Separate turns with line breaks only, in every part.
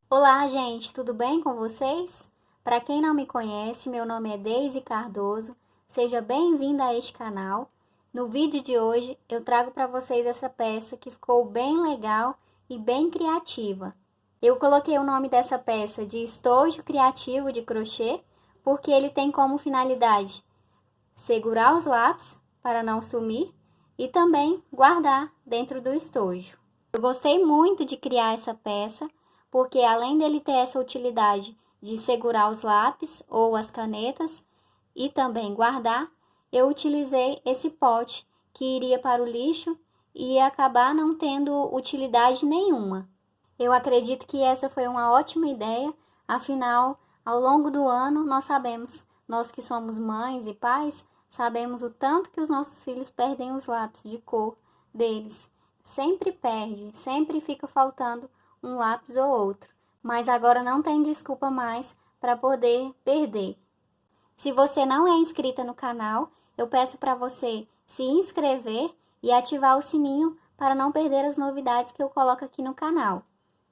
Olá, gente, tudo bem com vocês? Para quem não me conhece, meu nome é Deise Cardoso. Seja bem-vinda a este canal. No vídeo de hoje, eu trago para vocês essa peça que ficou bem legal e bem criativa. Eu coloquei o nome dessa peça de estojo criativo de crochê, porque ele tem como finalidade segurar os lápis para não sumir e também guardar dentro do estojo. Eu gostei muito de criar essa peça, porque além dele ter essa utilidade de segurar os lápis ou as canetas e também guardar, eu utilizei esse pote que iria para o lixo e ia acabar não tendo utilidade nenhuma. Eu acredito que essa foi uma ótima ideia, afinal, ao longo do ano nós sabemos, nós que somos mães e pais, sabemos o tanto que os nossos filhos perdem os lápis de cor deles. Sempre perde, sempre fica faltando um lápis ou outro, mas agora não tem desculpa mais para poder perder. Se você não é inscrita no canal, eu peço para você se inscrever e ativar o sininho para não perder as novidades que eu coloco aqui no canal.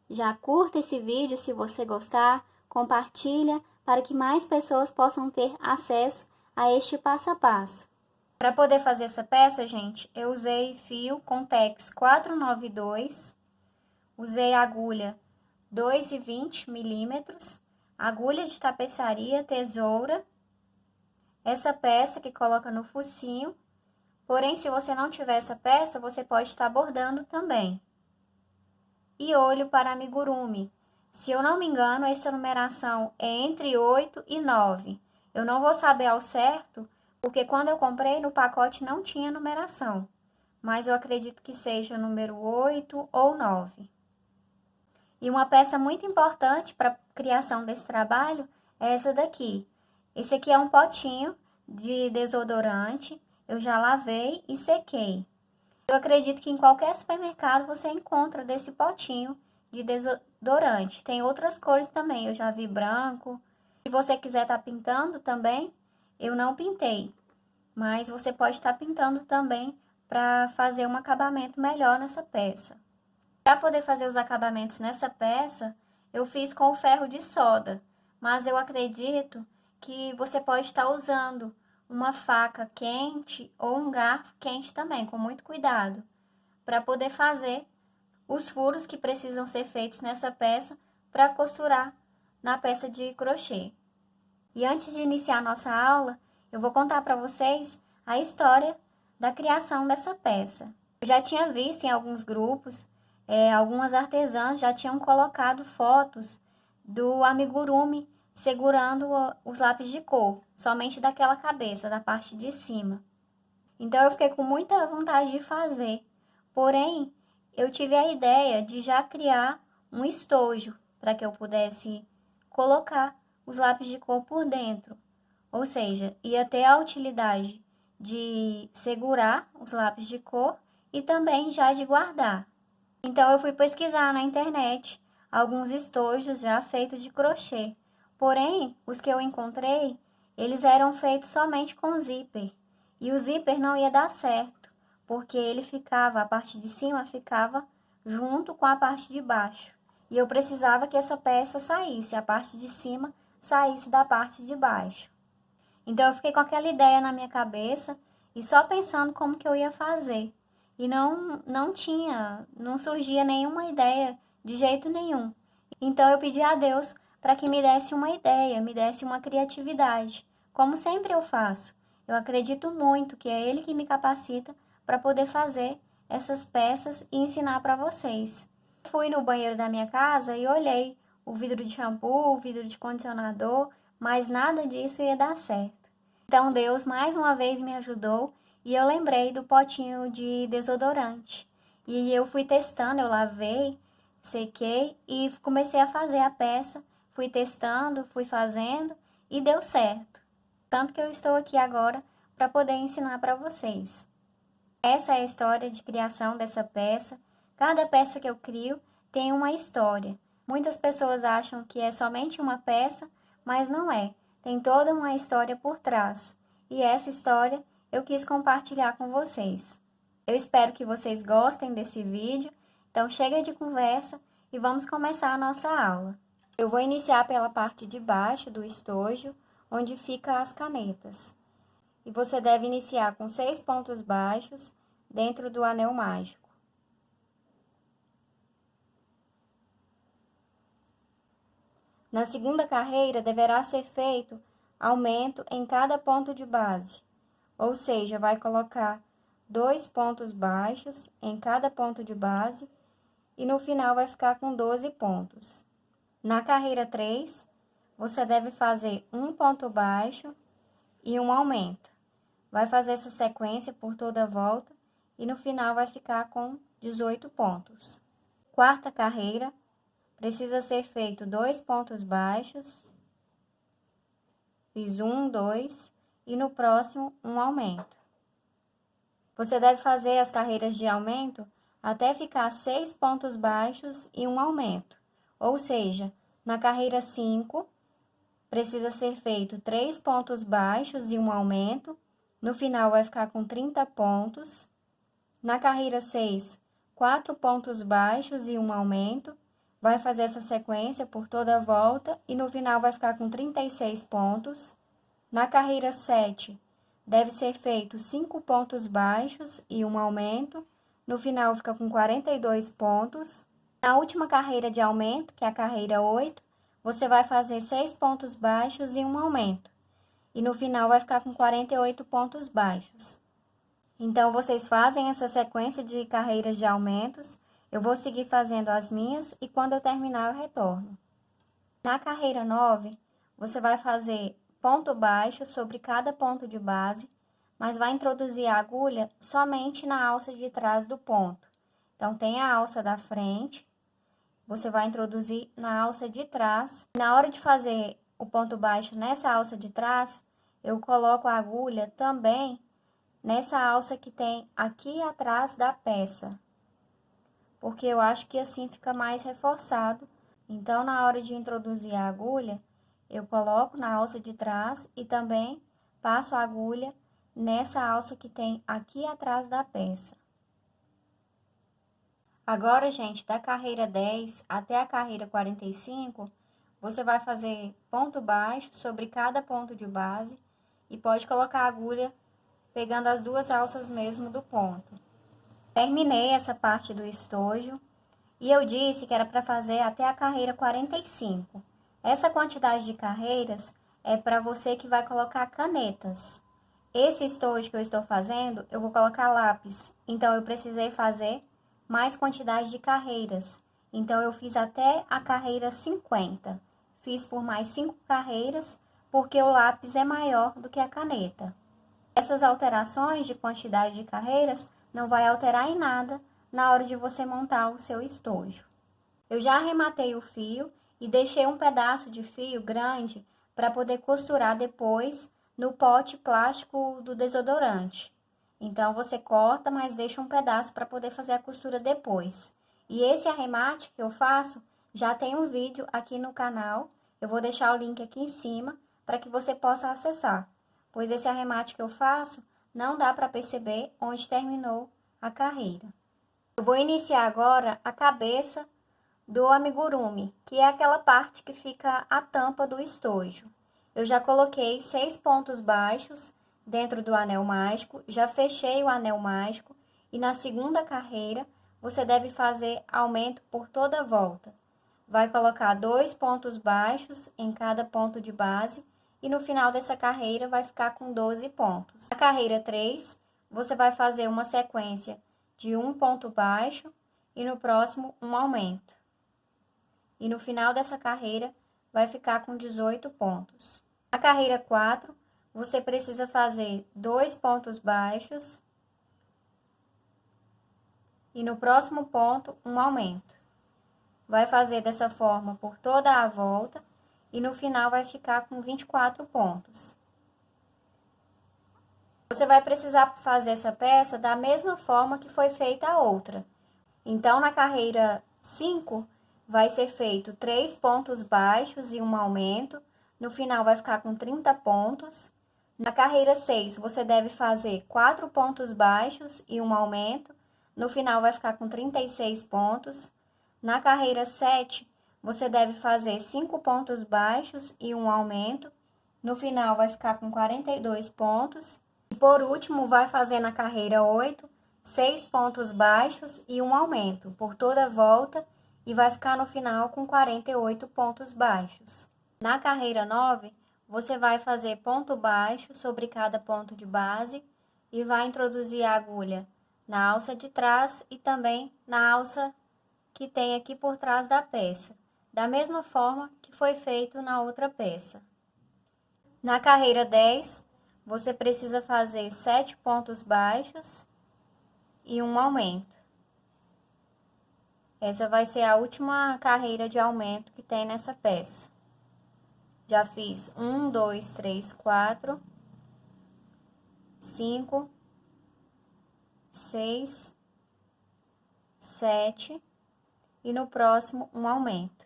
Já curta esse vídeo se você gostar, compartilha para que mais pessoas possam ter acesso a este passo a passo. Para poder fazer essa peça, gente, eu usei fio Contex 492, usei agulha 2,20 milímetros, agulha de tapeçaria, tesoura, essa peça que coloca no focinho. Porém, se você não tiver essa peça, você pode estar bordando também. E olho para amigurumi. Se eu não me engano, essa numeração é entre 8 e 9. Eu não vou saber ao certo, porque quando eu comprei no pacote não tinha numeração. Mas eu acredito que seja o número 8 ou 9. E uma peça muito importante para a criação desse trabalho é essa daqui. Esse aqui é um potinho de desodorante. Eu já lavei e sequei. Eu acredito que em qualquer supermercado você encontra desse potinho de desodorante. Tem outras cores também, eu já vi branco. Se você quiser estar pintando também, eu não pintei. Mas você pode estar pintando também para fazer um acabamento melhor nessa peça. Para poder fazer os acabamentos nessa peça, eu fiz com o ferro de solda. Mas eu acredito que você pode estar usando uma faca quente ou um garfo quente também, com muito cuidado, para poder fazer os furos que precisam ser feitos nessa peça para costurar na peça de crochê. E antes de iniciar a nossa aula, eu vou contar para vocês a história da criação dessa peça. Eu já tinha visto em alguns grupos, algumas artesãs já tinham colocado fotos do amigurumi segurando os lápis de cor, somente daquela cabeça, da parte de cima. Então eu fiquei com muita vontade de fazer, porém eu tive a ideia de já criar um estojo para que eu pudesse colocar os lápis de cor por dentro. Ou seja, ia ter a utilidade de segurar os lápis de cor e também já de guardar. Então eu fui pesquisar na internet alguns estojos já feitos de crochê. Porém, os que eu encontrei, eles eram feitos somente com zíper. E o zíper não ia dar certo, porque ele ficava, a parte de cima ficava junto com a parte de baixo. E eu precisava que essa peça saísse, a parte de cima saísse da parte de baixo. Então eu fiquei com aquela ideia na minha cabeça e só pensando como que eu ia fazer. E não surgia nenhuma ideia de jeito nenhum. Então eu pedi a Deus para que me desse uma ideia, me desse uma criatividade, como sempre eu faço. Eu acredito muito que é Ele que me capacita para poder fazer essas peças e ensinar para vocês. Fui no banheiro da minha casa e olhei o vidro de shampoo, o vidro de condicionador, mas nada disso ia dar certo. Então Deus mais uma vez me ajudou e eu lembrei do potinho de desodorante. E eu fui testando, eu lavei, sequei e comecei a fazer a peça. Fui testando, fui fazendo e deu certo. Tanto que eu estou aqui agora para poder ensinar para vocês. Essa é a história de criação dessa peça. Cada peça que eu crio tem uma história. Muitas pessoas acham que é somente uma peça, mas não é. Tem toda uma história por trás. E essa história eu quis compartilhar com vocês. Eu espero que vocês gostem desse vídeo. Então chega de conversa e vamos começar a nossa aula. Eu vou iniciar pela parte de baixo do estojo, onde fica as canetas. E você deve iniciar com 6 pontos baixos dentro do anel mágico. Na segunda carreira, deverá ser feito aumento em cada ponto de base, ou seja, vai colocar 2 pontos baixos em cada ponto de base e no final vai ficar com 12 pontos. Na carreira 3, você deve fazer um ponto baixo e um aumento. Vai fazer essa sequência por toda a volta e no final vai ficar com 18 pontos. Quarta carreira, precisa ser feito 2 pontos baixos, fiz 1, 2 e no próximo um aumento. Você deve fazer as carreiras de aumento até ficar 6 pontos baixos e um aumento, ou seja, na carreira 5, precisa ser feito 3 pontos baixos e um aumento, no final vai ficar com 30 pontos. Na carreira 6, 4 pontos baixos e um aumento, vai fazer essa sequência por toda a volta e no final vai ficar com 36 pontos. Na carreira 7, deve ser feito 5 pontos baixos e um aumento, no final fica com 42 pontos. Na última carreira de aumento, que é a carreira 8, você vai fazer 6 pontos baixos e um aumento, e no final vai ficar com 48 pontos baixos. Então, vocês fazem essa sequência de carreiras de aumentos, eu vou seguir fazendo as minhas e quando eu terminar eu retorno. Na carreira 9, você vai fazer ponto baixo sobre cada ponto de base, mas vai introduzir a agulha somente na alça de trás do ponto. Então, tem a alça da frente, você vai introduzir na alça de trás. Na hora de fazer o ponto baixo nessa alça de trás, eu coloco a agulha também nessa alça que tem aqui atrás da peça, porque eu acho que assim fica mais reforçado. Então, na hora de introduzir a agulha, eu coloco na alça de trás e também passo a agulha nessa alça que tem aqui atrás da peça. Agora, gente, da carreira 10 até a carreira 45, você vai fazer ponto baixo sobre cada ponto de base e pode colocar a agulha pegando as duas alças mesmo do ponto. Terminei essa parte do estojo e eu disse que era para fazer até a carreira 45. Essa quantidade de carreiras é para você que vai colocar canetas. Esse estojo que eu estou fazendo, eu vou colocar lápis, então eu precisei fazer mais quantidade de carreiras. Então, eu fiz até a carreira 50. Fiz por mais 5 carreiras, porque o lápis é maior do que a caneta. Essas alterações de quantidade de carreiras não vai alterar em nada na hora de você montar o seu estojo. Eu já arrematei o fio e deixei um pedaço de fio grande para poder costurar depois no pote plástico do desodorante. Então, você corta, mas deixa um pedaço para poder fazer a costura depois. E esse arremate que eu faço, já tem um vídeo aqui no canal. Eu vou deixar o link aqui em cima para que você possa acessar. Pois esse arremate que eu faço, não dá para perceber onde terminou a carreira. Eu vou iniciar agora a cabeça do amigurumi, que é aquela parte que fica a tampa do estojo. Eu já coloquei 6 pontos baixos dentro do anel mágico, já fechei o anel mágico e na segunda carreira você deve fazer aumento por toda a volta. Vai colocar 2 pontos baixos em cada ponto de base e no final dessa carreira vai ficar com 12 pontos. Na carreira 3, você vai fazer uma sequência de um ponto baixo e no próximo um aumento. E no final dessa carreira vai ficar com 18 pontos. Na carreira 4, você precisa fazer 2 pontos baixos e no próximo ponto um aumento. Vai fazer dessa forma por toda a volta e no final vai ficar com 24 pontos. Você vai precisar fazer essa peça da mesma forma que foi feita a outra. Então, na carreira 5, vai ser feito 3 pontos baixos e um aumento. No final vai ficar com 30 pontos. Na carreira 6, você deve fazer 4 pontos baixos e um aumento. No final vai ficar com 36 pontos. Na carreira 7, você deve fazer 5 pontos baixos e um aumento. No final vai ficar com 42 pontos. E por último, vai fazer na carreira 8, 6 pontos baixos e um aumento por toda a volta e vai ficar no final com 48 pontos baixos. Na carreira 9, você vai fazer ponto baixo sobre cada ponto de base e vai introduzir a agulha na alça de trás e também na alça que tem aqui por trás da peça, da mesma forma que foi feito na outra peça. Na carreira 10, você precisa fazer 7 pontos baixos e um aumento. Essa vai ser a última carreira de aumento que tem nessa peça. Já fiz 1, 2, 3, 4, 5, 6, 7 e no próximo um aumento.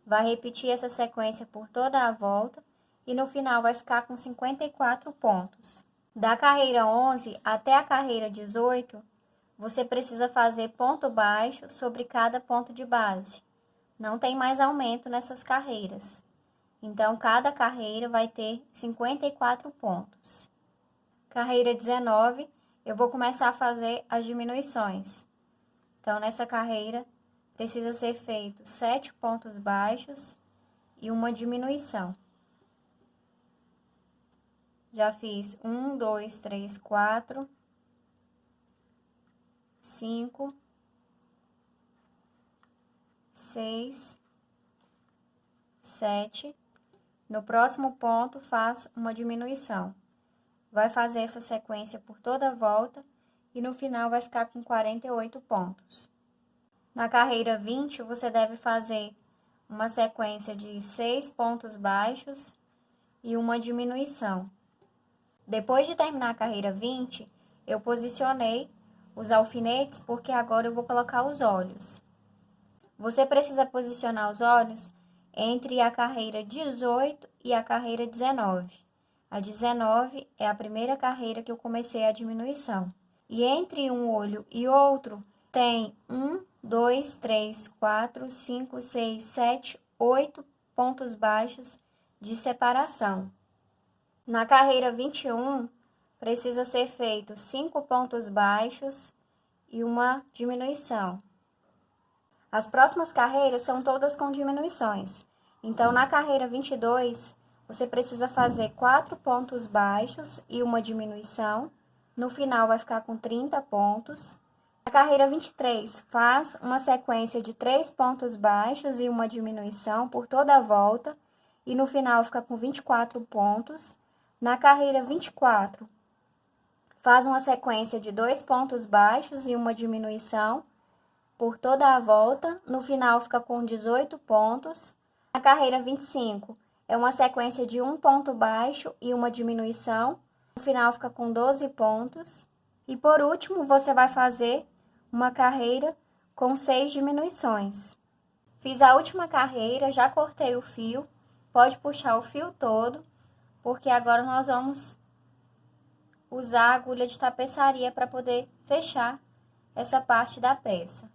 Vai repetir essa sequência por toda a volta e no final vai ficar com 54 pontos. Da carreira 11 até a carreira 18, você precisa fazer ponto baixo sobre cada ponto de base. Não tem mais aumento nessas carreiras. Então, cada carreira vai ter 54 pontos. Carreira 19, eu vou começar a fazer as diminuições. Então, nessa carreira, precisa ser feito 7 pontos baixos e uma diminuição. Já fiz 1, 2, 3, 4, 5, 6, 7. No próximo ponto, faz uma diminuição. Vai fazer essa sequência por toda a volta e no final vai ficar com 48 pontos. Na carreira 20, você deve fazer uma sequência de 6 pontos baixos e uma diminuição. Depois de terminar a carreira 20, eu posicionei os alfinetes porque agora eu vou colocar os olhos. Você precisa posicionar os olhos entre a carreira 18 e a carreira 19. A 19 é a primeira carreira que eu comecei a diminuição. E entre um olho e outro tem 1, 2, 3, 4, 5, 6, 7, 8 pontos baixos de separação. Na carreira 21, precisa ser feito 5 pontos baixos e uma diminuição. As próximas carreiras são todas com diminuições. Então, na carreira 22, você precisa fazer 4 pontos baixos e uma diminuição. No final, vai ficar com 30 pontos. Na carreira 23, faz uma sequência de 3 pontos baixos e uma diminuição por toda a volta. E no final, fica com 24 pontos. Na carreira 24, faz uma sequência de 2 pontos baixos e uma diminuição por toda a volta. No final, fica com 18 pontos. Na carreira 25, é uma sequência de 1 ponto baixo e uma diminuição. No final, fica com 12 pontos. E por último, você vai fazer uma carreira com 6 diminuições. Fiz a última carreira, já cortei o fio. Pode puxar o fio todo, porque agora nós vamos usar a agulha de tapeçaria para poder fechar essa parte da peça.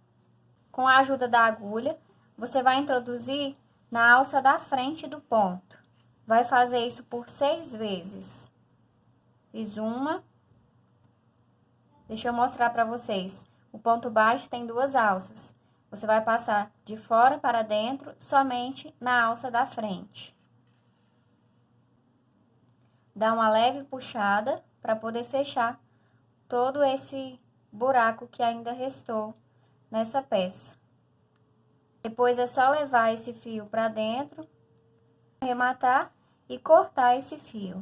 Com a ajuda da agulha, você vai introduzir na alça da frente do ponto. Vai fazer isso por 6 vezes. Fiz uma. Deixa eu mostrar para vocês. O ponto baixo tem 2 alças. Você vai passar de fora para dentro somente na alça da frente. Dá uma leve puxada para poder fechar todo esse buraco que ainda restou nessa peça. Depois é só levar esse fio para dentro, arrematar e cortar esse fio.